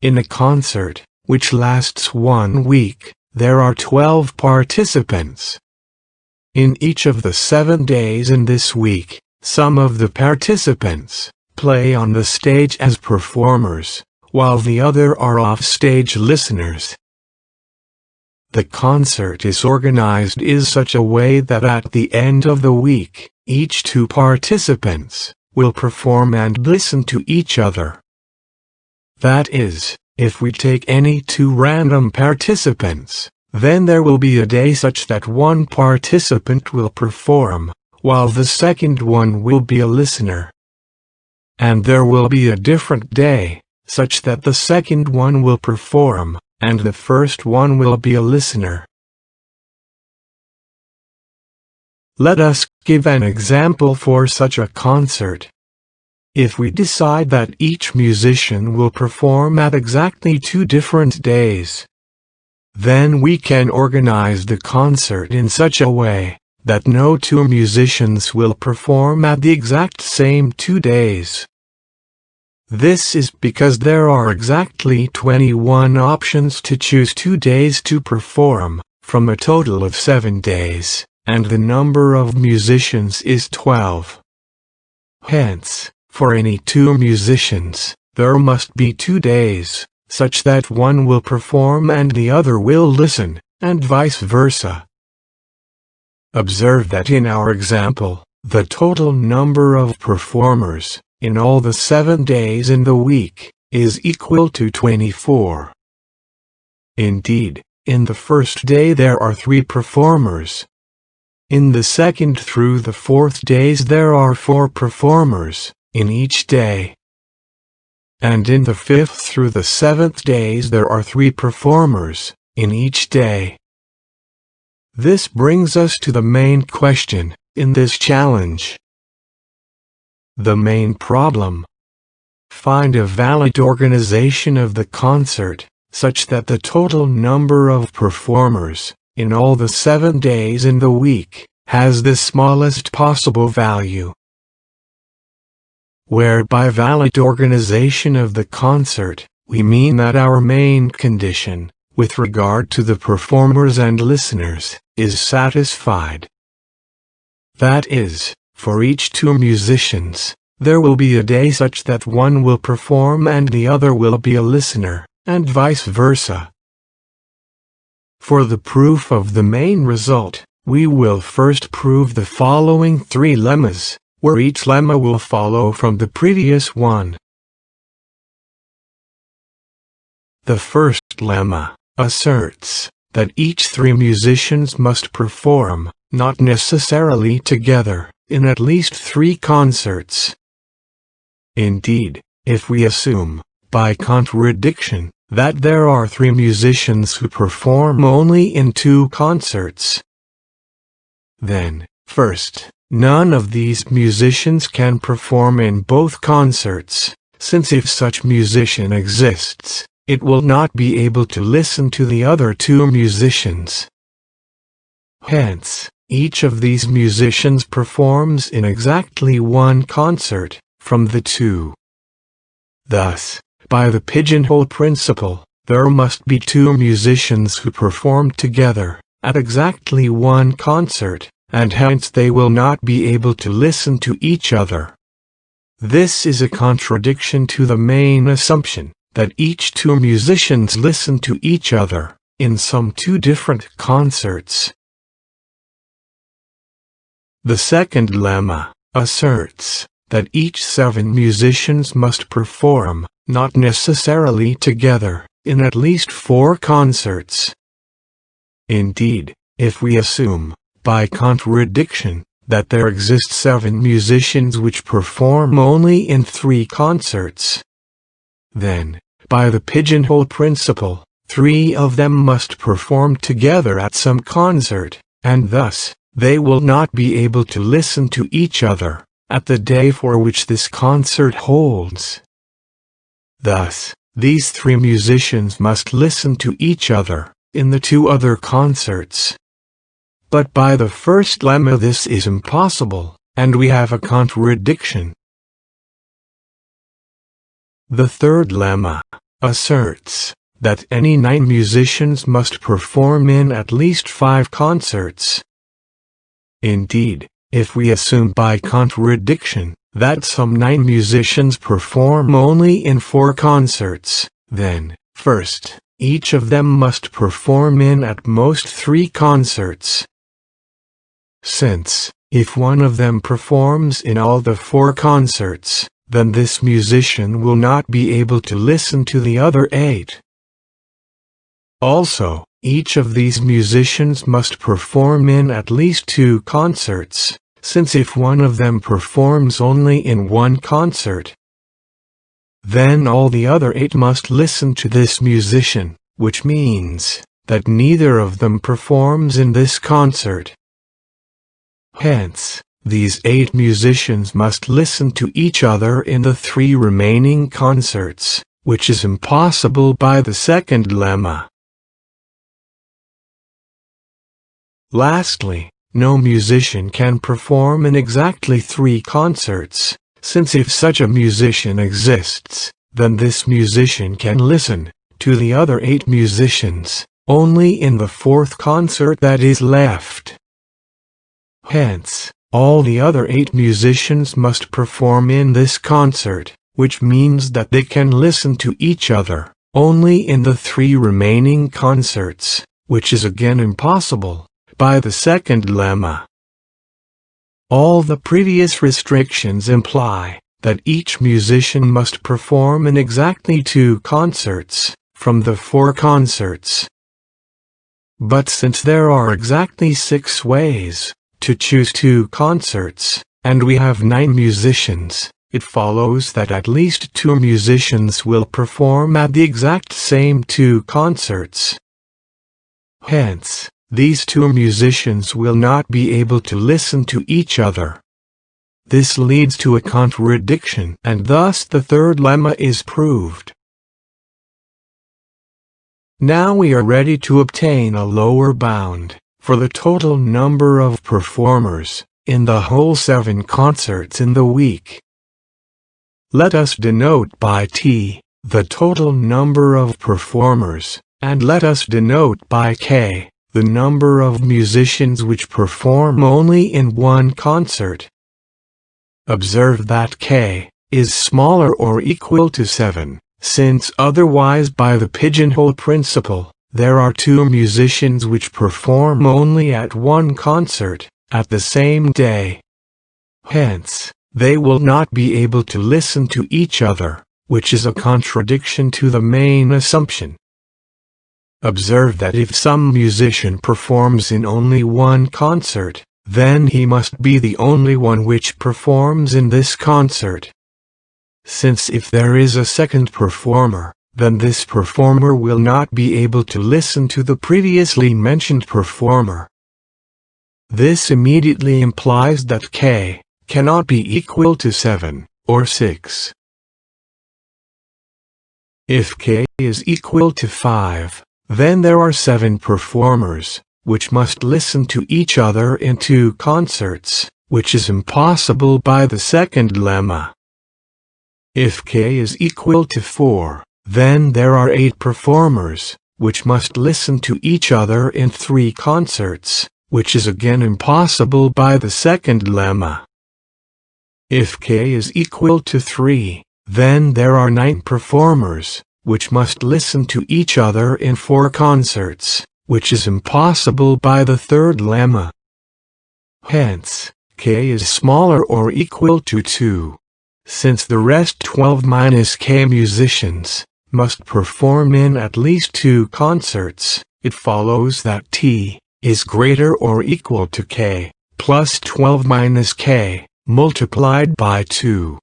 In a concert, which lasts 1 week, there are 12 participants. In each of the 7 days in this week, some of the participants play on the stage as performers, while the other are off-stage listeners. The concert is organized in such a way that at the end of the week, each 2 participants will perform and listen to each other. That is, if we take any 2 random participants, then there will be a day such that one participant will perform, while the second one will be a listener. And there will be a different day, such that the second one will perform, and the first one will be a listener. Let us give an example for such a concert. If we decide that each musician will perform at exactly 2 different days, then we can organize the concert in such a way that no 2 musicians will perform at the exact same 2 days. This is because there are exactly 21 options to choose 2 days to perform, from a total of 7 days, and the number of musicians is 12. Hence, for any 2 musicians, there must be 2 days, such that one will perform and the other will listen, and vice versa. Observe that in our example, the total number of performers, in all the 7 days in the week, is equal to 24. Indeed, in the first day there are 3 performers. In the second through the 4th days there are 4 performers, in each day. And in the 5th through the 7th days there are 3 performers, in each day. This brings us to the main question in this challenge. The main problem. Find a valid organization of the concert, such that the total number of performers, in all the 7 days in the week, has the smallest possible value. Where by valid organization of the concert, we mean that our main condition, with regard to the performers and listeners, is satisfied. That is, for each 2 musicians, there will be a day such that one will perform and the other will be a listener, and vice versa. For the proof of the main result, we will first prove the following 3 lemmas, where each lemma will follow from the previous one. The first lemma asserts that each 3 musicians must perform, not necessarily together, in at least 3 concerts. Indeed, if we assume, by contradiction, that there are 3 musicians who perform only in 2 concerts, then, first, none of these musicians can perform in both concerts, since if such musician exists, it will not be able to listen to the other 2 musicians. Hence, each of these musicians performs in exactly 1 concert, from the 2. Thus, by the pigeonhole principle, there must be 2 musicians who perform together, at exactly 1 concert, and hence they will not be able to listen to each other. This is a contradiction to the main assumption, that each 2 musicians listen to each other, in some 2 different concerts. The second lemma asserts that each 7 musicians must perform, not necessarily together, in at least 4 concerts. Indeed, if we assume, by contradiction, that there exist 7 musicians which perform only in 3 concerts, then, by the pigeonhole principle, 3 of them must perform together at some concert, and thus, they will not be able to listen to each other, at the day for which this concert holds. Thus, these 3 musicians must listen to each other, in the 2 other concerts. But by the first lemma this is impossible, and we have a contradiction. The third lemma asserts that any 9 musicians must perform in at least 5 concerts. Indeed, if we assume by contradiction that some 9 musicians perform only in 4 concerts, then, first, each of them must perform in at most 3 concerts. Since, if one of them performs in all the 4 concerts, then this musician will not be able to listen to the other 8. Also, each of these musicians must perform in at least 2 concerts, since if one of them performs only in 1 concert, then all the other 8 must listen to this musician, which means that neither of them performs in this concert. Hence, these 8 musicians must listen to each other in the 3 remaining concerts, which is impossible by the second lemma. Lastly, no musician can perform in exactly 3 concerts, since if such a musician exists, then this musician can listen to the other 8 musicians only in the 4th concert that is left. Hence, all the other 8 musicians must perform in this concert, which means that they can listen to each other only in the 3 remaining concerts, which is again impossible by the second lemma. All the previous restrictions imply that each musician must perform in exactly 2 concerts from the 4 concerts. But since there are exactly 6 ways to choose 2 concerts, and we have 9 musicians, it follows that at least 2 musicians will perform at the exact same 2 concerts. Hence, these 2 musicians will not be able to listen to each other. This leads to a contradiction, and thus the third lemma is proved. Now we are ready to obtain a lower bound for the total number of performers in the whole 7 concerts in the week. Let us denote by T the total number of performers, and let us denote by K the number of musicians which perform only in 1 concert. Observe that K is smaller or equal to 7, since otherwise by the pigeonhole principle, there are 2 musicians which perform only at 1 concert at the same day. Hence, they will not be able to listen to each other, which is a contradiction to the main assumption. Observe that if some musician performs in only 1 concert, then he must be the only one which performs in this concert. Since if there is a second performer, then this performer will not be able to listen to the previously mentioned performer. This immediately implies that K cannot be equal to 7 or 6. If K is equal to 5, then there are 7 performers, which must listen to each other in 2 concerts, which is impossible by the second lemma. If K is equal to 4, then there are 8 performers, which must listen to each other in 3 concerts, which is again impossible by the second lemma. If K is equal to 3, then there are 9 performers, which must listen to each other in 4 concerts, which is impossible by the third lemma. Hence, K is smaller or equal to 2. Since the rest 12 minus K musicians must perform in at least 2 concerts, it follows that T is greater or equal to K plus 12 minus K multiplied by 2.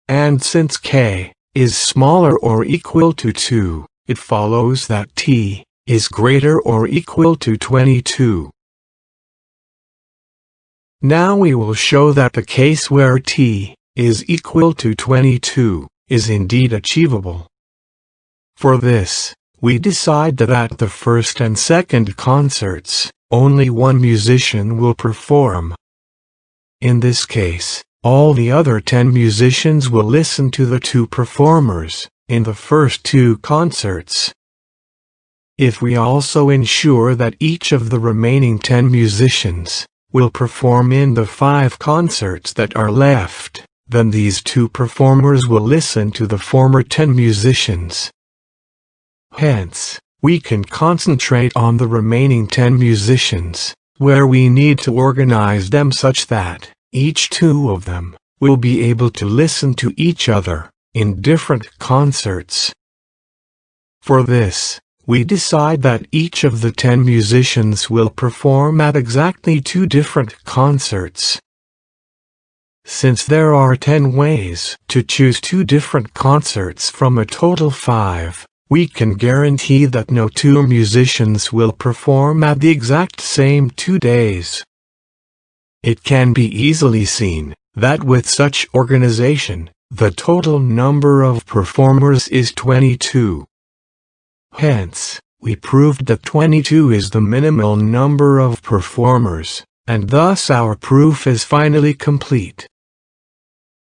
And since K is smaller or equal to 2, it follows that T is greater or equal to 22. Now we will show that the case where T is equal to 22 is indeed achievable. For this, we decide that at the first and second concerts, only 1 musician will perform. In this case, all the other 10 musicians will listen to the 2 performers, in the first 2 concerts. If we also ensure that each of the remaining 10 musicians will perform in the 5 concerts that are left, then these 2 performers will listen to the former 10 musicians. Hence, we can concentrate on the remaining 10 musicians, where we need to organize them such that each 2 of them will be able to listen to each other in different concerts. For this, we decide that each of the 10 musicians will perform at exactly 2 different concerts. Since there are 10 ways to choose 2 different concerts from a total 5, we can guarantee that no 2 musicians will perform at the exact same 2 days. It can be easily seen that with such organization, the total number of performers is 22. Hence, we proved that 22 is the minimal number of performers, and thus our proof is finally complete.